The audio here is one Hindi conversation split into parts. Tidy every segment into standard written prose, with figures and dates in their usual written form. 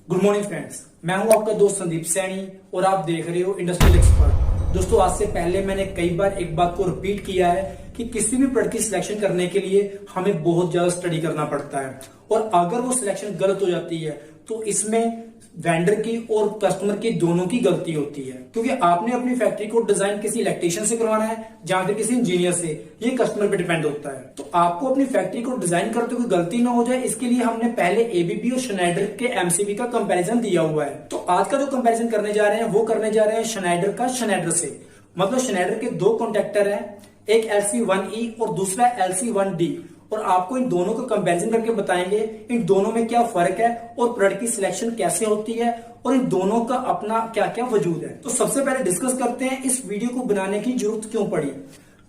गुड मॉर्निंग फ्रेंड्स, मैं हूं आपका दोस्त संदीप सैनी और आप देख रहे हो इंडस्ट्रियल एक्सपर्ट। दोस्तों, आज से पहले मैंने कई बार एक बात को रिपीट किया है कि किसी भी प्रोडक्ट की सिलेक्शन करने के लिए हमें बहुत ज्यादा स्टडी करना पड़ता है और अगर वो सिलेक्शन गलत हो जाती है तो इसमें वेंडर की और कस्टमर की दोनों की गलती होती है, क्योंकि आपने अपनी फैक्ट्री को डिजाइन किसी इलेक्ट्रिशियन से करवाना है या फिर किसी इंजीनियर से, ये कस्टमर पे डिपेंड होता है। तो आपको अपनी फैक्ट्री को डिजाइन करते हुए गलती ना हो जाए, इसके लिए हमने पहले एबीबी और शनाइडर के एमसीबी का कंपैरिजन दिया हुआ है। तो आज का जो कंपैरिजन करने जा रहे हैं वो करने जा रहे हैं शनाइडर का शनाइडर से। मतलब शनाइडर के दो कॉन्टेक्टर हैं, एक LC1E और दूसरा LC1D, और आपको इन दोनों का कंपैरिजन करके बताएंगे इन दोनों में क्या फर्क है और प्रोडक्ट की सिलेक्शन कैसे होती है और इन दोनों का अपना क्या क्या वजूद है। तो सबसे पहले डिस्कस करते हैं इस वीडियो को बनाने की जरूरत क्यों पड़ी।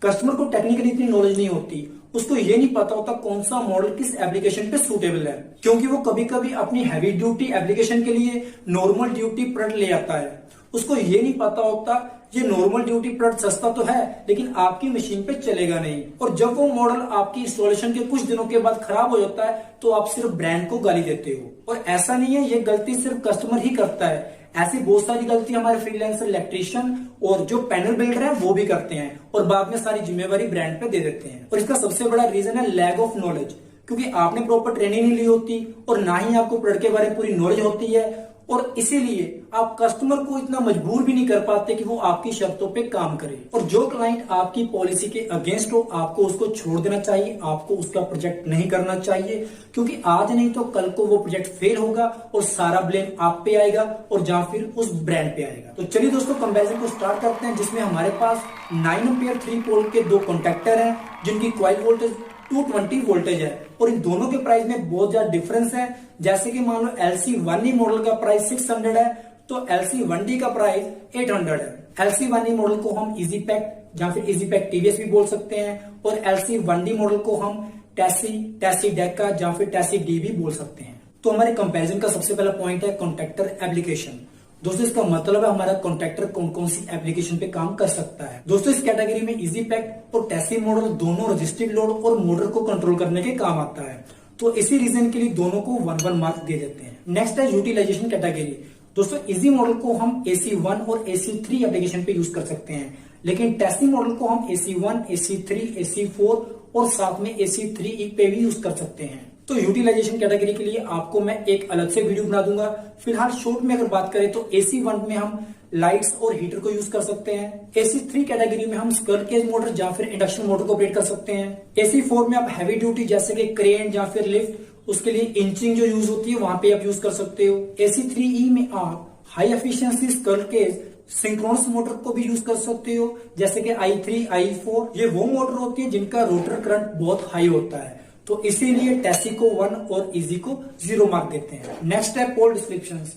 कस्टमर को टेक्निकली इतनी नॉलेज नहीं होती, उसको ये नहीं पता होता कौन सा मॉडल किस एप्लीकेशन पे सूटेबल है, क्योंकि वो कभी कभी अपनी हैवी ड्यूटी एप्लीकेशन के लिए नॉर्मल ड्यूटी प्रोडक्ट ले आता है। उसको ये नहीं पता होता ये नॉर्मल ड्यूटी प्रोडक्ट सस्ता तो है लेकिन आपकी मशीन पे चलेगा नहीं, और जब वो मॉडल आपकी इंस्टॉलेशन के कुछ दिनों के बाद खराब हो जाता है तो आप सिर्फ ब्रांड को गाली देते हो। और ऐसा नहीं है ये गलती सिर्फ कस्टमर ही करता है, ऐसी बहुत सारी गलती हमारे फ्रीलांसर इलेक्ट्रिशियन और जो पैनल बिल्डर है वो भी करते हैं और बाद में सारी जिम्मेवारी ब्रांड पे दे देते हैं। और इसका सबसे बड़ा रीजन है लैक ऑफ नॉलेज, क्योंकि आपने प्रॉपर ट्रेनिंग नहीं ली होती और ना ही आपको प्रोडक्ट के बारे में पूरी नॉलेज होती है, और इसीलिए आप कस्टमर को इतना मजबूर भी नहीं कर पाते कि वो आपकी शर्तों पे काम करे। और जो क्लाइंट आपकी पॉलिसी के अगेंस्ट हो आपको उसको छोड़ देना चाहिए, आपको उसका प्रोजेक्ट नहीं करना चाहिए, क्योंकि आज नहीं तो कल को वो प्रोजेक्ट फेल होगा और सारा ब्लेम आप पे आएगा और या फिर उस ब्रांड पे आएगा। तो चलिए दोस्तों, कंपैरिजन को स्टार्ट करते हैं, जिसमें हमारे पास 9 एम्पीयर 3 पोल के दो कॉन्टेक्टर हैं जिनकी कॉइल वोल्टेज 220 वोल्टेज है और इन दोनों के प्राइस में बहुत ज्यादा डिफरेंस है। जैसे कि मान लो LC1E मॉडल का प्राइस 600 है तो LC1D का प्राइस 800 है। LC1E मॉडल को हम इजी पैक या फिर इजी पैक टीवीएस भी बोल सकते हैं और LC1D मॉडल को हम टैसी डेका या फिर टैसी डी भी बोल सकते हैं। तो हमारे कंपैरिजन का सबसे पहला पॉइंट है कॉन्ट्रैक्टर एप्लीकेशन। दोस्तों, इसका मतलब है हमारा कॉन्ट्रैक्टर कौन कौन सी एप्लीकेशन पे काम कर सकता है। दोस्तों, इस कैटेगरी में इजी पैक और टैसी मॉडल दोनों रजिस्टिव लोड और मोटर को कंट्रोल करने के काम आता है, तो इसी रीजन के लिए दोनों को 1-1 मार्क दे देते हैं। नेक्स्ट है यूटिलाइजेशन कैटेगरी। दोस्तों, इजी मॉडल को हम AC1 और AC3 एप्लीकेशन पे यूज कर सकते हैं, लेकिन टैसी मॉडल को हम AC1, AC3, AC4 और साथ में AC3E पे भी यूज कर सकते हैं। तो यूटिलाइजेशन कैटेगरी के लिए आपको मैं एक अलग से वीडियो बना दूंगा। फिलहाल शॉर्ट में अगर बात करें तो AC1 में हम लाइट्स और हीटर को यूज कर सकते हैं। AC3 कैटेगरी में हम स्क्विरल केज मोटर या फिर इंडक्शन मोटर को ऑपरेट कर सकते हैं। AC4 में आप हैवी ड्यूटी जैसे कि क्रेन या फिर लिफ्ट, उसके लिए इंचिंग जो यूज होती है वहां पे आप यूज कर सकते हो। AC3E में आप high efficiency squirrel cage synchronous motor को भी यूज कर सकते हो, जैसे कि I3, I4। ये वो मोटर होती है जिनका रोटर करंट बहुत हाई होता है, तो इसीलिए टैसी को 1 और इजी को 0 मार्क देते हैं। नेक्स्ट है पोल डिस्क्रिप्शंस।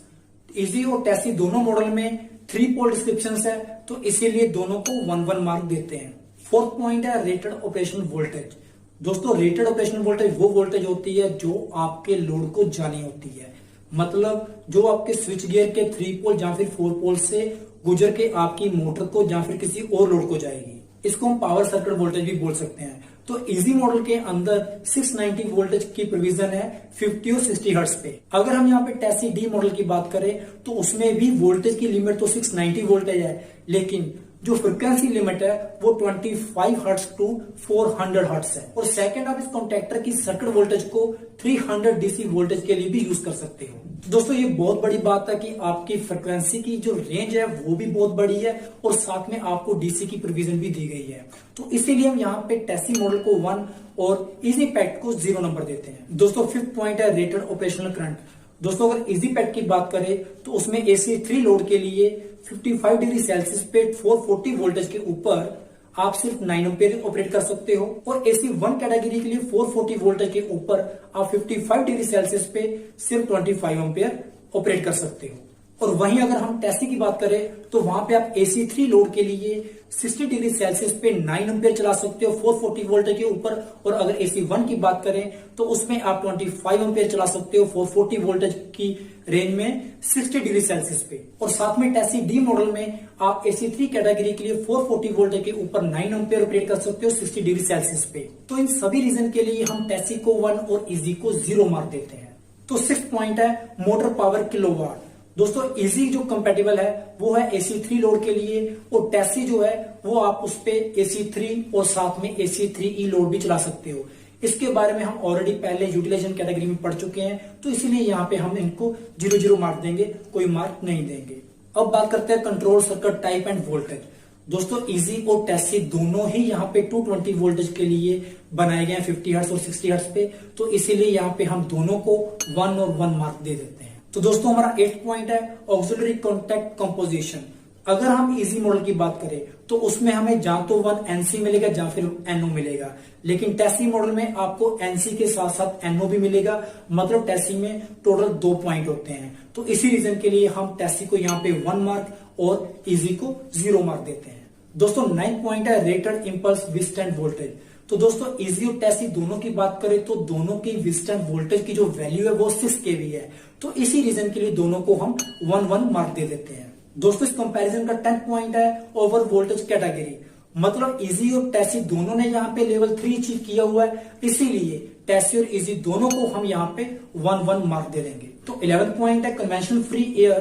इजी और टैसी दोनों मॉडल में 3 पोल डिस्क्रिप्शंस है, तो इसीलिए दोनों को 1-1 मार्क देते हैं। फोर्थ पॉइंट है रेटेड ऑपरेशन वोल्टेज। दोस्तों, रेटेड ऑपरेशन वोल्टेज वो वोल्टेज होती है जो आपके लोड को जानी होती है, मतलब जो आपके स्विच गियर के 3 पोल या फिर 4 पोल से गुजर के आपकी मोटर को या फिर किसी और लोड को जाएगी। इसको हम पावर सर्किट वोल्टेज भी बोल सकते हैं। तो इजी मॉडल के अंदर 690 वोल्टेज की प्रोविजन है 50 और 60 हर्ट्ज पे। अगर हम यहाँ पे टैसी डी मॉडल की बात करें तो उसमें भी वोल्टेज की लिमिट तो 690 वोल्टेज है, लेकिन जो फ्रिक्वेंसी लिमिट है वो 25 हर्ट्ज टू 400 हर्ट्ज है। और सेकंड, आप इस कॉन्टैक्टर की सर्किट वोल्टेज को 300 DC वोल्टेज के लिए भी यूज कर सकते हो। दोस्तों, ये बहुत बड़ी बात है कि आपकी फ्रिक्वेंसी की जो रेंज है वो भी बहुत बड़ी है और साथ में आपको डीसी की प्रोविजन भी दी गई है, तो इसीलिए हम यहाँ पे टैसी मॉडल को 1 और इजी पैक को 0 नंबर देते हैं। दोस्तों, फिफ्थ पॉइंट है रेटेड ऑपरेशनल करंट। दोस्तों, अगर इजी पैक की बात करें तो उसमें AC3 लोड के लिए 55 डिग्री सेल्सियस पे 440 वोल्टेज के ऊपर आप सिर्फ 9 एम्पीयर ऑपरेट कर सकते हो, और AC1 कैटेगरी के लिए 440 वोल्टेज के ऊपर आप 55 डिग्री सेल्सियस पे सिर्फ 25 एम्पीयर ऑपरेट कर सकते हो। और वहीं अगर हम टैसी की बात करें तो वहां पे आप AC3 लोड के लिए 60 डिग्री सेल्सियस पे 9 एम्पीयर चला सकते हो 440 वोल्ट के ऊपर, और अगर AC1 की बात करें तो उसमें आप 25 एम्पीयर चला सकते हो 440 वोल्टेज की रेंज में 60 डिग्री सेल्सियस पे। और साथ में टैसी डी मॉडल में आप AC3 कैटेगरी के लिए 440 वोल्ट के ऊपर 9 एम्पीयर ऑपरेट कर सकते हो 60 डिग्री सेल्सियस पे। तो इन सभी रीजन के लिए हम टैसी को 1 और इजी को 0 मार्क देते हैं। तो 6 पॉइंट है मोटर पावर किलोवाट। दोस्तों इजी जो कंपेटेबल है वो है AC3 लोड के लिए, और टेसी जो है वो आप उस पे AC3 और साथ में AC3E लोड भी चला सकते हो। इसके बारे में हम ऑलरेडी पहले यूटिलाइजेशन कैटेगरी में पढ़ चुके हैं, तो इसीलिए यहाँ पे हम इनको 0-0 मार्क देंगे, कोई मार्क नहीं देंगे। अब बात करते हैं control circuit type end voltage. दोस्तों इजी और टेसी दोनों ही यहाँ पे 220 वोल्टेज के लिए बनाए गए हैं 50 हर्ट्ज और 60 हर्ट्ज पे, तो इसीलिए यहाँ पे हम दोनों को 1 और 1 मार्क दे देते हैं। तो दोस्तों हमारा 8th पॉइंट है ऑक्सिलरी कॉन्टैक्ट कंपोजिशन। अगर हम इजी मॉडल की बात करें तो उसमें हमें या तो 1 NC मिलेगा या फिर NO मिलेगा, लेकिन टेसी मॉडल में आपको NC के साथ साथ NO भी मिलेगा, मतलब टेसी में टोटल 2 पॉइंट होते हैं। तो इसी रीजन के लिए हम टेसी को यहाँ पे 1 मार्क और इजी को 0 मार्क देते हैं। दोस्तों 9th पॉइंट है रेटेड इंपल्स विथस्टैंड वोल्टेज। तो दोस्तों इजी और टेसी दोनों की बात करें तो दोनों की विथस्टैंड वोल्टेज की जो वैल्यू है वो 6 kV है, तो इसी रीजन के लिए दोनों को हम 1-1 मार्क दे देते हैं। दोस्तों इस कंपैरिजन का 10th पॉइंट है ओवर वोल्टेज कैटेगरी, मतलब इजी और टेसी दोनों ने यहाँ पे लेवल 3 अचीव किया हुआ है, इसीलिए टेसी और इजी दोनों को हम यहाँ पे 1-1 मार्क दे देंगे। तो 11th पॉइंट है conventional free air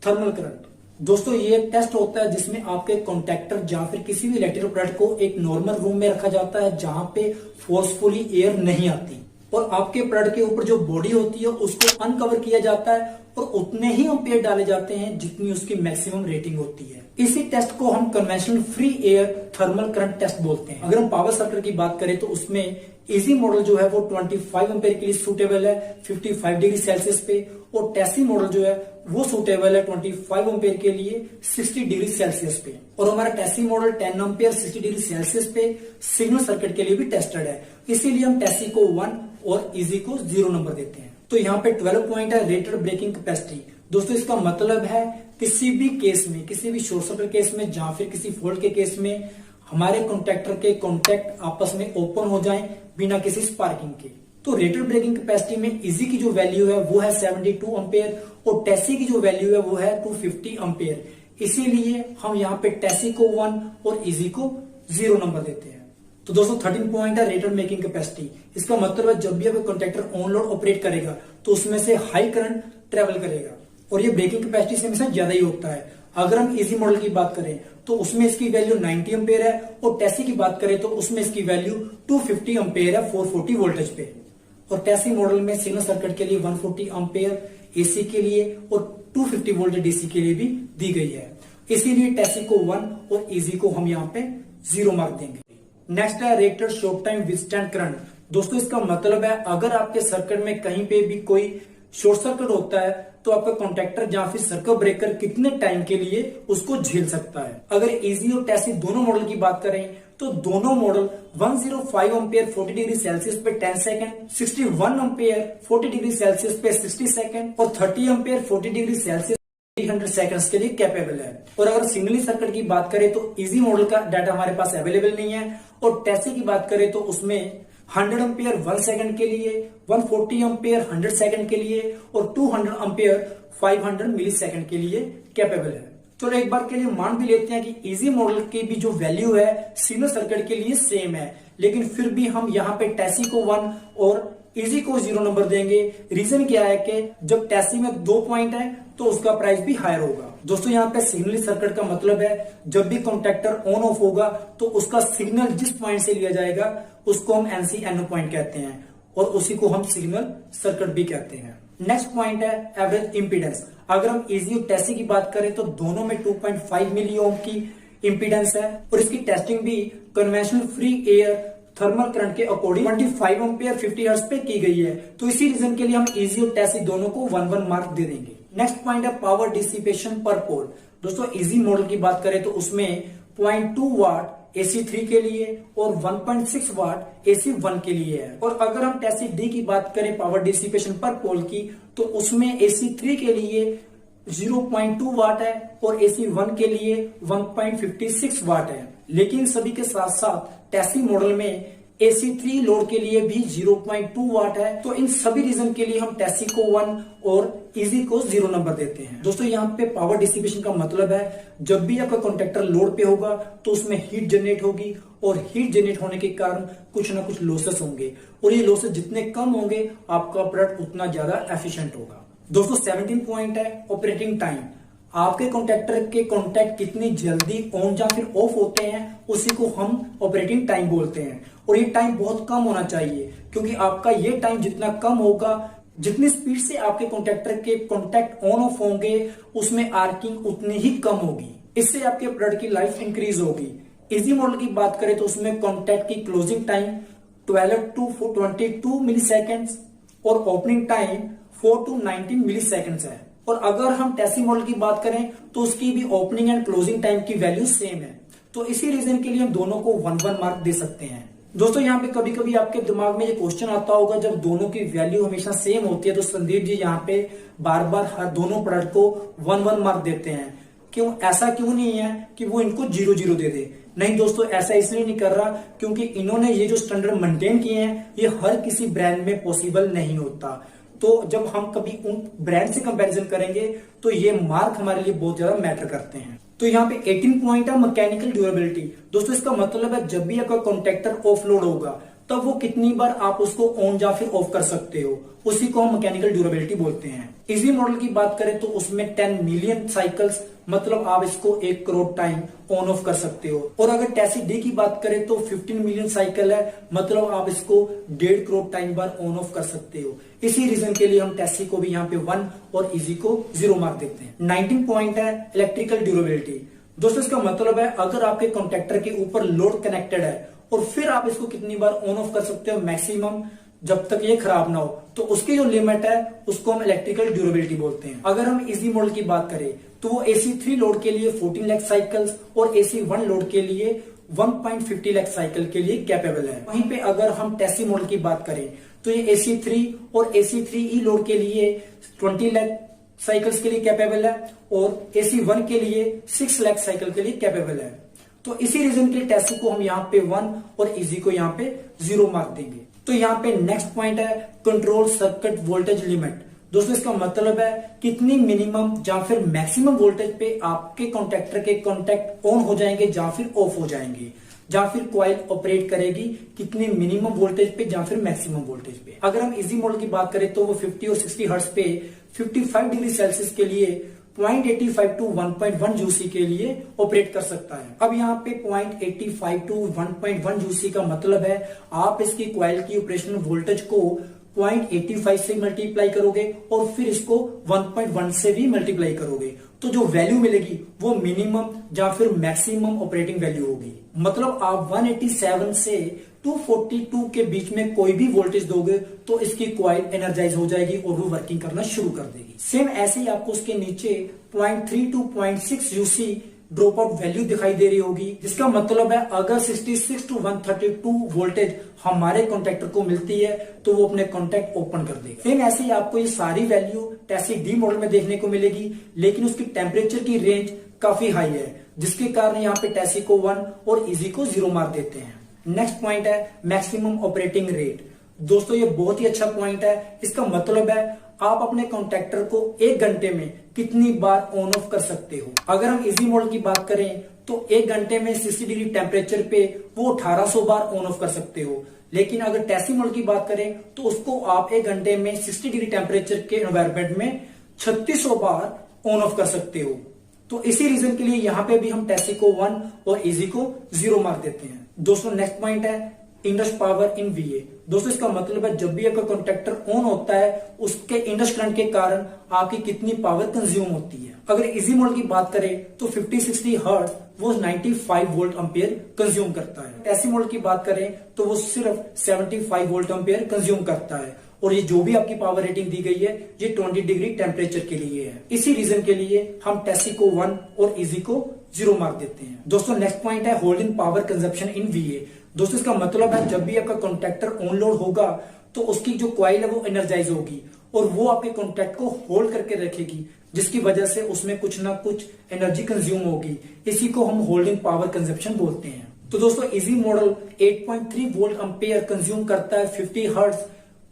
thermal current. दोस्तों ये एक टेस्ट होता है जिसमें आपके कॉन्टैक्टर या फिर किसी भी इलेक्ट्रिकल प्रोडक्ट को एक नॉर्मल रूम में रखा जाता है जहां पे फोर्सफुली एयर नहीं आती, और आपके प्रोडक्ट के ऊपर जो बॉडी होती है उसको अनकवर किया जाता है और उतने ही एम्पेयर डाले जाते हैं जितनी उसकी मैक्सिमम रेटिंग होती है। इसी टेस्ट को हम conventional free air thermal current test बोलते हैं। अगर हम पावर सप्लाई की बात करें तो उसमें इजी मॉडल जो है वो 25 एम्पेयर के लिए सूटेबल है 55 डिग्री सेल्सियस पे, और टेसी मॉडल जो है वो सूटेबल है 25 एम्पेयर के लिए 60 डिग्री सेल्सियस पे। और हमारा Tessy model 10 ampere 60 degree Celsius पे सिग्नल सर्किट के लिए भी टेस्टेड है, इसीलिए हम टेसी को 1 और इजी को 0 नंबर देते हैं। तो यहाँ पे 12 पॉइंट है रेटेड ब्रेकिंग कैपेसिटी। दोस्तों इसका मतलब है किसी भी केस में, किसी भी शॉर्ट सर्किट केस में या फिर किसी फॉल्ट के केस में हमारे कॉन्टैक्टर के कॉन्टैक्ट आपस में ओपन हो जाएं बिना किसी स्पार्किंग के। तो रेटेड ब्रेकिंग कैपेसिटी में इजी की जो वैल्यू है वो है 72 एम्पेयर और टेसी की जो वैल्यू है वो है 250 एम्पेयर, इसीलिए हम यहाँ पे टेसी को 1 और इजी को 0 नंबर देते हैं। तो दोस्तों 13 पॉइंट है रेटेड मेकिंग कैपेसिटी। इसका मतलब है जब भी आपका कॉन्टैक्टर ऑन लोड ऑपरेट करेगा तो उसमें से हाई करंट ट्रेवल करेगा, और ये ब्रेकिंग कैपेसिटी से हमेशा ज्यादा ही होता है। अगर हम इजी मॉडल की बात करें तो उसमें इसकी वैल्यू 90 एम्पेयर है, और टेसी की बात करें तो उसमें इसकी वैल्यू 250 एम्पेयर है 440 वोल्टेज पे। और टेसी मॉडल में सिग्नल सर्किट के लिए 140 एम्पेयर एसी के लिए और 250 वोल्ट डीसी के लिए भी दी गई है, इसीलिए टेसी को 1 और इजी को हम यहाँ पे 0 मार्क देंगे। नेक्स्ट है rated short time withstand current. दोस्तों इसका मतलब है अगर आपके सर्किट में कहीं पे भी कोई शॉर्ट सर्किट होता है तो आपका कॉन्टैक्टर या फिर सर्किट ब्रेकर कितने टाइम के लिए उसको झेल सकता है। अगर इजी और टेसी दोनों मॉडल की बात करें तो दोनों मॉडल 105 एम्पेयर 40 डिग्री सेल्सियस पे 10 सेकंड, 61 एम्पेयर 40 डिग्री सेल्सियस पे 60 सेकंड और 30 एम्पेयर 40 डिग्री सेल्सियस 300 सेकंड्स के लिए कैपेबल है। और अगर सिंगली सर्किट की बात करें तो इजी मॉडल का डाटा हमारे पास अवेलेबल नहीं है, और टेसी की बात करें तो उसमें 100 एम्पेयर 1 सेकंड के लिए, 140 एम्पेयर 100 सेकंड के लिए और 200 एम्पेयर 500 मिली सेकंड के लिए कैपेबल है। चलो एक बार के लिए मान भी लेते हैं कि इजी मॉडल की भी जो वैल्यू है सिग्नल सर्किट के लिए सेम है, लेकिन फिर भी हम यहाँ पे टेसी को 1 और इजी को 0 नंबर देंगे। रीजन क्या है कि जब टेसी में 2 पॉइंट है तो उसका प्राइस भी हायर होगा। दोस्तों यहाँ पे सिग्नल सर्किट का मतलब है जब भी कॉन्टैक्टर ऑन ऑफ होगा तो उसका सिग्नल जिस पॉइंट से लिया जाएगा उसको हम NC/NO पॉइंट कहते हैं, और उसी को हम सिग्नल सर्किट भी कहते हैं। नेक्स्ट पॉइंट है एवरेज इंपीडेंस। अगर हम इजी और टेसी की बात करें तो दोनों में 2.5 मिली ओम की इंपीडेंस है, और इसकी टेस्टिंग भी conventional free air thermal current के अकॉर्डिंग 25 एम्पेयर 50 हर्ट्ज पे की गई है, तो इसी रीजन के लिए हम इजी और टेसी दोनों को 1-1 मार्क दे देंगे। नेक्स्ट पॉइंट है पावर डिसिपेशन पर पोल। दोस्तों इजी मॉडल की बात करें तो उसमें 0.2 वाट AC3 के लिए और 1.6 वाट AC1 के लिए है, और अगर हम टेसी डी की बात करें पावर डिसिपेशन पर पोल की तो उसमें AC3 के लिए 0.2 वाट है और AC1 के लिए 1.56 वाट है। लेकिन सभी के साथ साथ टेसी मॉडल में AC3 लोड के लिए भी 0.2 वाट है। तो इन सभी रीजन के लिए हम टेसी को 1 और इजी को 0 नंबर देते हैं। दोस्तों यहाँ पे पावर डिस्ट्रीब्यूशन का मतलब है जब भी आपका कॉन्टेक्टर लोड पे होगा तो उसमें हीट जनरेट होगी और हीट जनरेट होने के कारण कुछ ना कुछ लॉसेस होंगे और ये लॉसेस जितने कम होंगे आपका प्रोडक्ट उतना ज्यादा एफिशिएंट होगा। दोस्तों 17 पॉइंट है ऑपरेटिंग टाइम। आपके कॉन्टेक्टर के कॉन्टैक्ट कितनी जल्दी ऑन या फिर ऑफ होते हैं उसी को हम ऑपरेटिंग टाइम बोलते हैं और ये टाइम बहुत कम होना चाहिए क्योंकि आपका ये टाइम जितना कम होगा जितनी स्पीड से आपके कॉन्टेक्टर के कॉन्टैक्ट ऑन ऑफ होंगे उसमें आर्किंग उतनी ही कम होगी। इससे आपके प्रोडक्ट की लाइफ इंक्रीज होगी। इजी मॉडल की बात करें तो उसमें कॉन्टैक्ट की closing time 12 to 22 milliseconds और opening time 4 to 19 milliseconds है। और अगर हम टेसी मॉडल की बात करें तो उसकी भी ओपनिंग एंड क्लोजिंग टाइम की वैल्यू सेम है। तो इसी रीजन के लिए हम दोनों को 1-1 मार्क दे सकते हैं। दोस्तों यहाँ पे कभी कभी आपके दिमाग में ये क्वेश्चन आता होगा जब दोनों की वैल्यू हमेशा सेम होती है तो संदीप जी यहाँ पे बार बार हर दोनों प्रोडक्ट को 1-1 मार्क देते हैं, क्यों? ऐसा क्यों नहीं है कि वो इनको 0-0 दे दे? नहीं दोस्तों, ऐसा इसलिए नहीं कर रहा क्योंकि इन्होंने ये जो स्टैंडर्ड मेंटेन किए हैं ये हर किसी ब्रांड में पॉसिबल नहीं होता। तो जब हम कभी उन ब्रांड से कंपैरिजन करेंगे तो ये मार्क हमारे लिए बहुत ज्यादा मैटर करते हैं। तो यहाँ पे 18 पॉइंट है मैकेनिकल ड्यूरेबिलिटी। दोस्तों इसका मतलब है जब भी आपका कॉन्टेक्टर ऑफलोड होगा तब वो कितनी बार आप उसको ऑन या फिर ऑफ कर सकते हो, उसी को हम मैकेनिकल ड्यूरेबिलिटी बोलते हैं। इजी मॉडल की बात करें तो उसमें 10 मिलियन साइकिल्स मतलब आप इसको 1 करोड़ टाइम ऑन ऑफ कर सकते हो। और अगर टेसी डी की बात करें तो 15 मिलियन साइकिल है मतलब आप इसको 1.5 crore time bar on off कर सकते हो। इसी रीजन के लिए हम टेसी को भी यहाँ पे 1 और इजी को 0 मार्क देते हैं। 19 पॉइंट है इलेक्ट्रिकल ड्यूरेबिलिटी। दोस्तों इसका मतलब है अगर आपके कॉन्टेक्टर के ऊपर लोड कनेक्टेड है और फिर आप इसको कितनी बार ऑन ऑफ कर सकते हो मैक्सिमम जब तक ये खराब ना हो, तो उसकी जो लिमिट है उसको हम इलेक्ट्रिकल ड्यूरेबिलिटी बोलते हैं। अगर हम इजी मॉडल की बात करें तो वो AC3 लोड के लिए 14 लाख साइकिल्स और AC1 लोड के लिए 1.50 लाख साइकिल के लिए कैपेबल है। वहीं पे अगर हम टेसी मॉडल की बात करें तो ये AC3 और AC3E लोड के लिए 20 लाख साइकिल्स के लिए कैपेबल है और AC1 के लिए 6 लाख साइकिल के लिए कैपेबल है। तो इसी रीजन के लिए टेसी को हम यहाँ पे 1 और इजी को यहाँ पे 0 मार्क देंगे। तो यहाँ पे नेक्स्ट पॉइंट है कंट्रोल सर्किट वोल्टेज लिमिट। दोस्तों इसका मतलब है कितनी मिनिमम या फिर मैक्सिमम वोल्टेज पे आपके कॉन्टेक्टर के कॉन्टैक्ट ऑन हो जाएंगे या फिर ऑफ हो जाएंगे या फिर कॉइल ऑपरेट करेगी कितनी मिनिमम वोल्टेज पे या फिर मैक्सिमम वोल्टेज पे। अगर हम इजी मॉडल की बात करें तो वो 50 और 60 हर्ट्ज पे 55 डिग्री सेल्सियस के लिए 0.85 to 1.1 यूसी के लिए ऑपरेट कर सकता है। अब यहाँ पे 0.85 to 1.1 यूसी का मतलब है आप इसकी कॉइल की ऑपरेशनल वोल्टेज को 0.85 से मल्टीप्लाई करोगे और फिर इसको 1.1 से भी मल्टीप्लाई करोगे तो जो वैल्यू मिलेगी वो मिनिमम या फिर मैक्सिमम ऑपरेटिंग वैल्यू होगी। मतलब आप 187 से 242 के बीच में कोई भी वोल्टेज दोगे तो इसकी कॉइल एनर्जाइज हो जाएगी और वो वर्किंग करना शुरू कर देगी। सेम ऐसे ही आपको उसके नीचे 0.3 to 0.6 UC drop out value दिखाई दे रही होगी, जिसका मतलब है अगर 66 to 132 वोल्टेज हमारे कॉन्टेक्टर को मिलती है तो वो अपने कॉन्टैक्ट ओपन कर देगा। सेम ऐसे ही आपको ये सारी वैल्यू टेसी डी मॉडल में देखने को मिलेगी, लेकिन उसकी टेम्परेचर की रेंज काफी हाई है जिसके कारण यहाँ पे टेसी को 1 और इजी को 0 मार्क देते हैं। नेक्स्ट पॉइंट है मैक्सिमम ऑपरेटिंग रेट। दोस्तों ये बहुत ही अच्छा पॉइंट है। इसका मतलब है आप अपने कॉन्टेक्टर को 1 घंटे में कितनी बार ऑन ऑफ कर सकते हो। अगर हम इजी मॉडल की बात करें तो 1 घंटे में 60 डिग्री टेम्परेचर पे वो 1800 बार ऑन ऑफ कर सकते हो, लेकिन अगर टेसी मॉडल की बात करें तो उसको आप 1 घंटे में 60 डिग्री टेम्परेचर के एनवायरमेंट में 3600 बार ऑन ऑफ कर सकते हो। तो इसी रीजन के लिए यहाँ पे भी हम टेसी को 1 और इजी को 0 मार्क देते हैं। दोस्तों नेक्स्ट पॉइंट है इंडस पावर इन VA। दोस्तों इसका मतलब है जब भी आपका कॉन्टेक्टर ऑन होता है उसके इंडस करंट के कारण आपकी कितनी पावर कंज्यूम होती है। अगर इजी मॉडल की बात करें तो 50-60 हर्ट्ज वो 95 वोल्ट एम्पियर कंज्यूम करता है। टेसी मॉडल की बात करें तो वो सिर्फ 75 वोल्ट एम्पियर कंज्यूम करता है और ये जो भी आपकी पावर रेटिंग दी गई है ये 20 डिग्री टेम्परेचर के लिए है। इसी रीजन के लिए हम टेसी को 1 और इजी को 0 मार्क देते हैं। दोस्तों नेक्स्ट पॉइंट है होल्डिंग पावर कंजप्शन इन VA। दोस्तों इसका मतलब है जब भी आपका कॉन्टेक्टर ऑन लोड होगा तो उसकी जो कॉइल है वो एनर्जाइज होगी और वो आपके कॉन्टेक्ट को होल्ड करके रखेगी, जिसकी वजह से उसमें कुछ ना कुछ एनर्जी कंज्यूम होगी। इसी को हम होल्डिंग पावर कंजप्शन बोलते हैं। तो दोस्तों easy model 8.3 volt ampere consume करता है 50 हर्ट्ज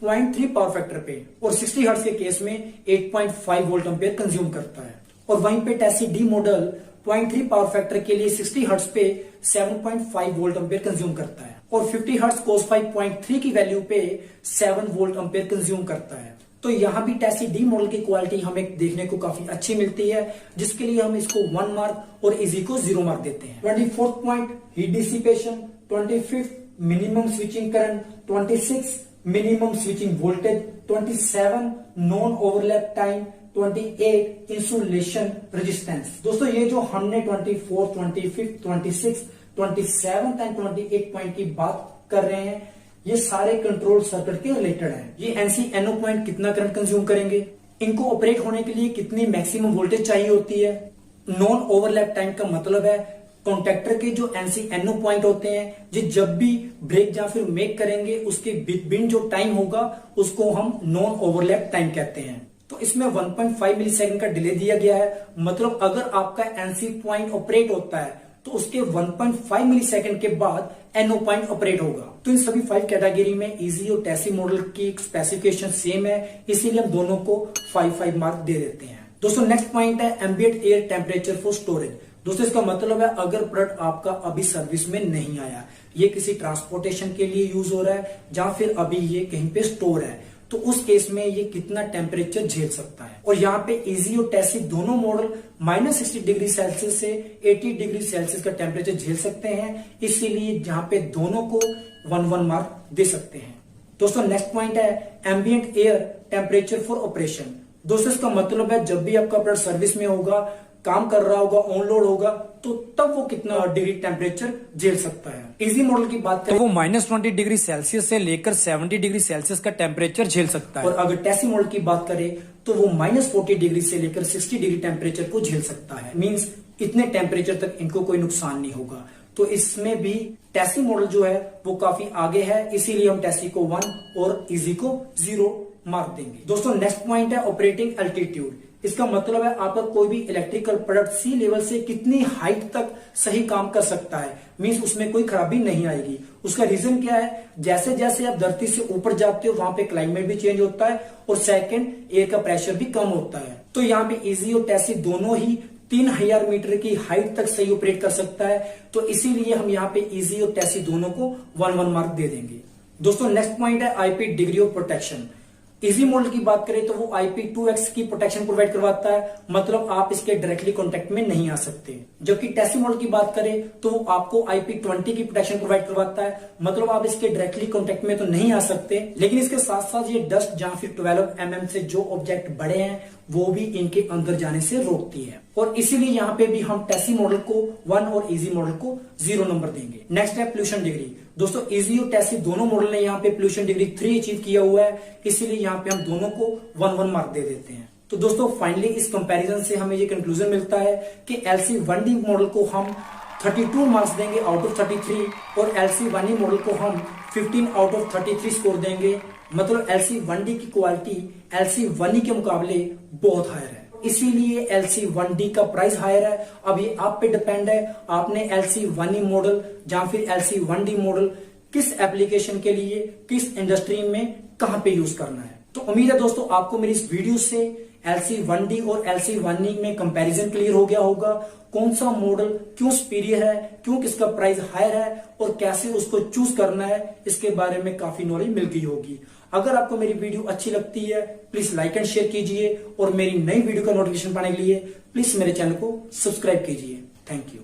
0.3 पावर फैक्टर पे, और 60 हर्ट्ज के केस में 8.5 वोल्ट एम्पेयर कंज्यूम करता है। और वहीं पे Tessy D model 0.3 power factor के लिए 60 हर्ट्ज पे 7.5 वोल्ट एम्पेयर कंज्यूम करता है, और 50 हर्ट्ज cos 5.3 की वैल्यू पे 7 वोल्ट एम्पेयर कंज्यूम करता है। तो यहाँ भी टेसी डी मॉडल की क्वालिटी हमें देखने को काफी अच्छी मिलती है, जिसके लिए हम इसको 1 मार्क और इजी को 0 मार्क देते हैं। 24th point heat dissipation, 25th minimum switching current, 26 minimum switching voltage, 27 non overlap time, 28 insulation resistance. दोस्तों ये जो हमने 24, 25, 26, 27 एंड 28 पॉइंट की बात कर रहे हैं, ये सारे कंट्रोल सर्किट के रिलेटेड हैं। ये NC-NO पॉइंट कितना करंट कंज्यूम करेंगे, इनको ऑपरेट होने के लिए कितनी मैक्सिमम वोल्टेज चाहिए होती है। नॉन ओवरलैप टाइम का मतलब है कॉन्टेक्टर के जो NC-NO पॉइंट होते हैं, ये जब भी ब्रेक या फिर मेक करेंगे उसके बिटवीन जो टाइम होगा उसको हम नॉन ओवरलैप टाइम कहते हैं। तो इसमें 1.5 मिली सेकेंड का डिले दिया गया है, मतलब अगर आपका NC पॉइंट ऑपरेट होता है तो उसके 1.5 मिली सेकेंड के बाद NO पॉइंट ऑपरेट होगा। तो इन सभी 5 कैटेगरी में इजी और टेसी मॉडल की स्पेसिफिकेशन सेम है, इसीलिए हम दोनों को 5-5 मार्क दे देते हैं। दोस्तों नेक्स्ट पॉइंट है ambient air temperature for storage. दोस्तों इसका मतलब है अगर प्रोडक्ट आपका अभी सर्विस में नहीं आया, ये किसी ट्रांसपोर्टेशन के लिए यूज हो रहा है या फिर अभी ये कहीं पे स्टोर है, तो उस केस में ये कितना टेम्परेचर झेल सकता है। और यहाँ पे इजी और टेसी दोनों मॉडल -60 डिग्री सेल्सियस से 80 डिग्री सेल्सियस का टेम्परेचर झेल सकते हैं, इसीलिए यहाँ पे दोनों को 1-1 मार्क दे सकते हैं। दोस्तों नेक्स्ट पॉइंट है ambient air temperature for operation. दोस्तों इसका मतलब है जब भी आपका प्रोडक्ट सर्विस में होगा, काम कर रहा होगा, ऑन लोड होगा, तो तब वो कितना डिग्री टेम्परेचर झेल सकता है। इजी मॉडल की बात करें तो वो -20 डिग्री सेल्सियस से लेकर 70 डिग्री सेल्सियस का टेम्परेचर झेल सकता है। और अगर टेसी मॉडल की बात करें तो वो -40 डिग्री से लेकर 60 डिग्री टेम्परेचर को झेल सकता है। मींस इतने टेम्परेचर तक इनको कोई नुकसान नहीं होगा। तो इसमें भी टेसी मॉडल जो है वो काफी आगे है, इसीलिए हम टेसी को 1 और इजी को 0 मार्क देंगे। दोस्तों नेक्स्ट पॉइंट है ऑपरेटिंग एल्टीट्यूड। इसका मतलब है आपका कोई भी इलेक्ट्रिकल प्रोडक्ट सी लेवल से कितनी हाइट तक सही काम कर सकता है, मींस उसमें कोई खराबी नहीं आएगी। उसका रीजन क्या है, जैसे जैसे आप धरती से ऊपर जाते हो वहां पे क्लाइमेट भी चेंज होता है और सेकंड एयर का प्रेशर भी कम होता है। तो यहाँ पे इजी और टेसी दोनों ही 3000 मीटर की हाइट तक सही ऑपरेट कर सकता है, तो इसीलिए हम यहाँ पे इजी और टेसी दोनों को 1-1 मार्क दे देंगे। दोस्तों नेक्स्ट पॉइंट है IP degree of protection. Easy model की बात करें तो वो IP2X की प्रोटेक्शन प्रोवाइड करवाता है, मतलब आप इसके डायरेक्टली कांटेक्ट में नहीं आ सकते। जबकि टेसी मॉडल की बात करें तो वो आपको IP20 की प्रोटेक्शन प्रोवाइड करवाता है, मतलब आप इसके डायरेक्टली कांटेक्ट में तो नहीं आ सकते, लेकिन इसके साथ साथ ये डस्ट या फिर 12 mm से जो ऑब्जेक्ट बड़े हैं वो भी इनके अंदर जाने से रोकती है। और इसीलिए यहाँ पे भी हम टेसी मॉडल को 1 और इजी मॉडल को 0 नंबर देंगे। नेक्स्ट है पोल्यूशन डिग्री। दोस्तों इजी और टेसी दोनों मॉडल ने यहाँ पे पोल्यूशन डिग्री 3 अचीव किया हुआ है, इसीलिए यहाँ पे हम दोनों को 1-1 मार्क दे देते हैं। तो दोस्तों फाइनली इस कंपैरिजन से हमें ये कंक्लूजन मिलता है कि LC1D मॉडल को हम 32 मार्क्स देंगे आउट ऑफ 33 और LC1E मॉडल को हम 15 आउट ऑफ 33 स्कोर देंगे। मतलब LC1D की क्वालिटी LC1E के मुकाबले बहुत हायर है, इसीलिए LC1D का प्राइस हायर है। अब ये आप पे डिपेंड है, आपने LC1E मॉडल या फिर LC1D मॉडल किस एप्लीकेशन के लिए, किस इंडस्ट्री में कहां पे यूज करना है। तो उम्मीद है दोस्तों आपको मेरी इस वीडियो से LC1D और LC1E में कंपैरिजन क्लियर हो गया होगा, कौन सा मॉडल क्यों सुपीरियर है, क्यों किसका प्राइस हायर है और कैसे उसको चूज करना है, इसके बारे में काफी नॉलेज मिल गई होगी। अगर आपको मेरी वीडियो अच्छी लगती है प्लीज लाइक एंड शेयर कीजिए और मेरी नई वीडियो का नोटिफिकेशन पाने के लिए प्लीज मेरे चैनल को सब्सक्राइब कीजिए। Thank you.